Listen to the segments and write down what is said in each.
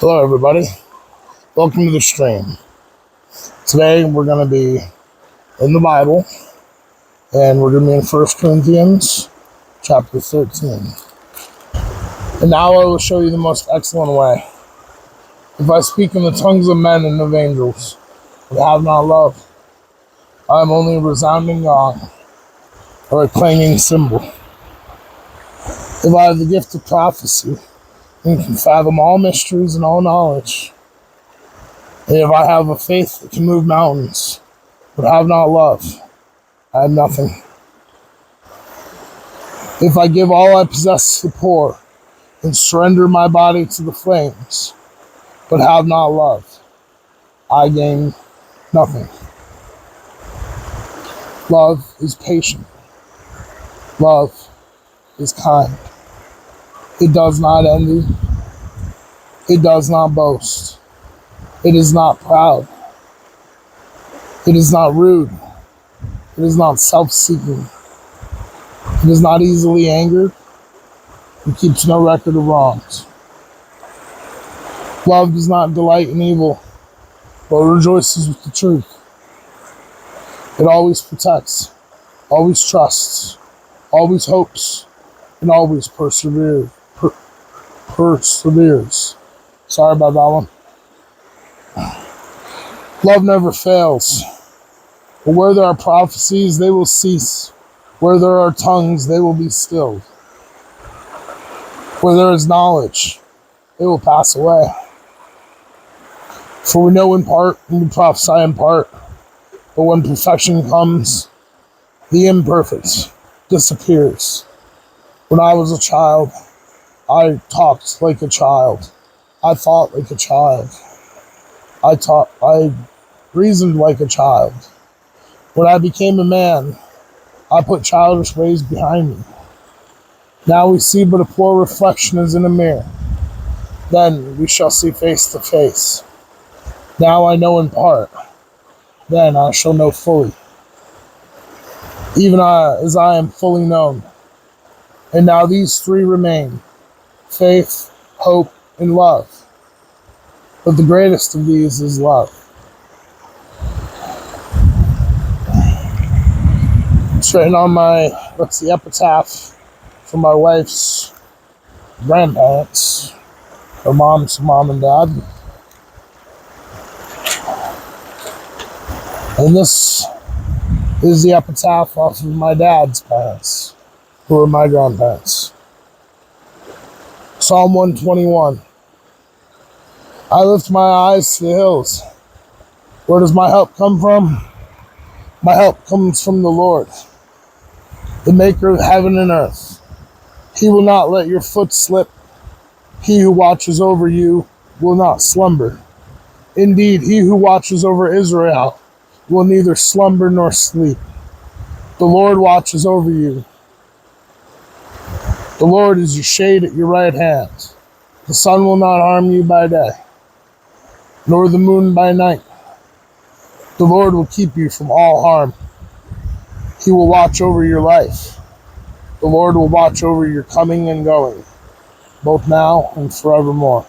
Hello, everybody. Welcome to the stream. Today, we're going to be in the Bible, and we're going to be in 1 Corinthians chapter 13. And now I will show you the most excellent way. If I speak in the tongues of men and of angels, but have not love, I am only a resounding gong or a clanging cymbal. If I have the gift of prophecy and can fathom all mysteries and all knowledge, and if I have a faith that can move mountains, but have not love, I have nothing. If I give all I possess to the poor and surrender my body to the flames, but have not love, I gain nothing. Love is patient. Love is kind. It does not envy. It does not boast. It is not proud. It is not rude. It is not self-seeking. It is not easily angered. It keeps no record of wrongs. Love does not delight in evil, but rejoices with the truth. It always protects, always trusts, always hopes, and always perseveres. Sorry about that one. Love never fails. But where there are prophecies, they will cease. Where there are tongues, they will be stilled. Where there is knowledge, it will pass away. For we know in part, and we prophesy in part. But when perfection comes, the imperfect disappears. When I was a child, I talked like a child. I thought like a child. I reasoned like a child. When I became a man, I put childish ways behind me. Now we see but a poor reflection as in a mirror. Then we shall see face to face. Now I know in part. Then I shall know fully, even as I am fully known. And now these three remain: faith, hope, and love. But the greatest of these is love. It's written on that's the epitaph from my wife's grandparents, her mom's mom and dad. And this is the epitaph off of my dad's parents, who are my grandparents. Psalm 121. I lift my eyes to the hills. Where does my help come from? My help comes from the Lord, the maker of heaven and earth. He will not let your foot slip. He who watches over you will not slumber. Indeed, he who watches over Israel will neither slumber nor sleep. The Lord watches over you. The Lord is your shade at your right hand. The sun will not harm you by day, nor the moon by night. The Lord will keep you from all harm. He will watch over your life. The Lord will watch over your coming and going, both now and forevermore.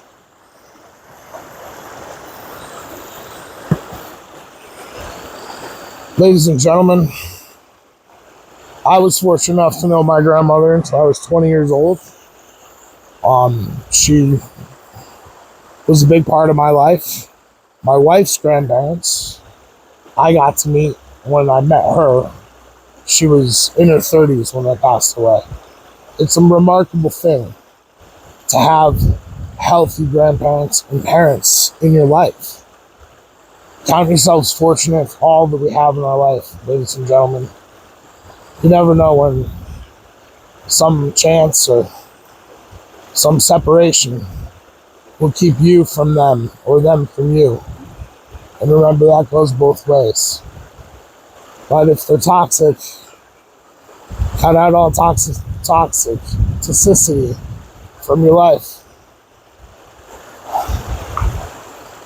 Ladies and gentlemen, I was fortunate enough to know my grandmother until I was 20 years old. She was a big part of my life. My wife's grandparents, I got to meet when I met her. She was in her 30s when I passed away. It's a remarkable thing to have healthy grandparents and parents in your life. Count yourselves fortunate for all that we have in our life, ladies and gentlemen. You never know when some chance or some separation will keep you from them or them from you. And remember, that goes both ways. But if they're toxic, cut out all toxicity from your life.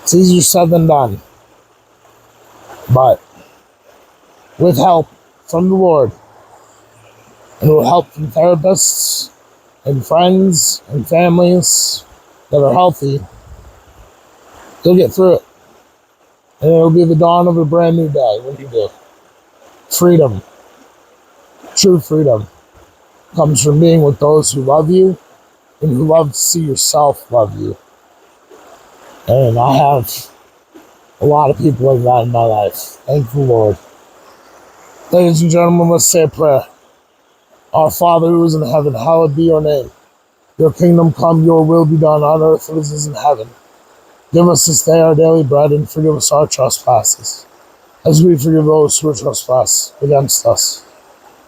It's easier said than done. But with help from the Lord, and with help from therapists and friends and families that are healthy, You'll get through it. And it'll be the dawn of a brand new day when you do. Freedom, true freedom, comes from being with those who love you and who love to see yourself love you. And I have a lot of people like that in my life. Thank the Lord. Ladies and gentlemen, let's say a prayer. Our Father who is in heaven, hallowed be your name. Your kingdom come, your will be done on earth as it is in heaven. Give us this day our daily bread and forgive us our trespasses, as we forgive those who trespass against us.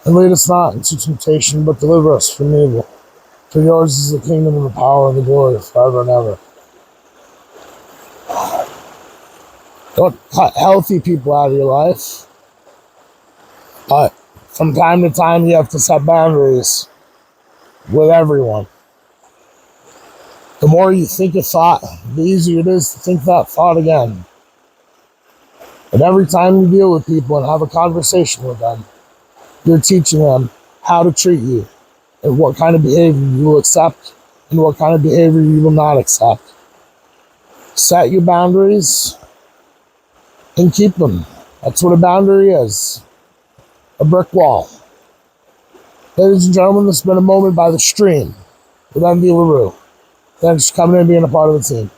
And lead us not into temptation, but deliver us from evil. For yours is the kingdom and the power and the glory forever and ever. Don't cut healthy people out of your life. But from time to time, you have to set boundaries with everyone. The more you think a thought, the easier it is to think that thought again. And every time you deal with people and have a conversation with them, you're teaching them how to treat you and what kind of behavior you will accept and what kind of behavior you will not accept. Set your boundaries and keep them. That's what a boundary is. A brick wall. Ladies and gentlemen, this has been a moment by the stream with MV LaRue. Thanks for coming in and being a part of the team.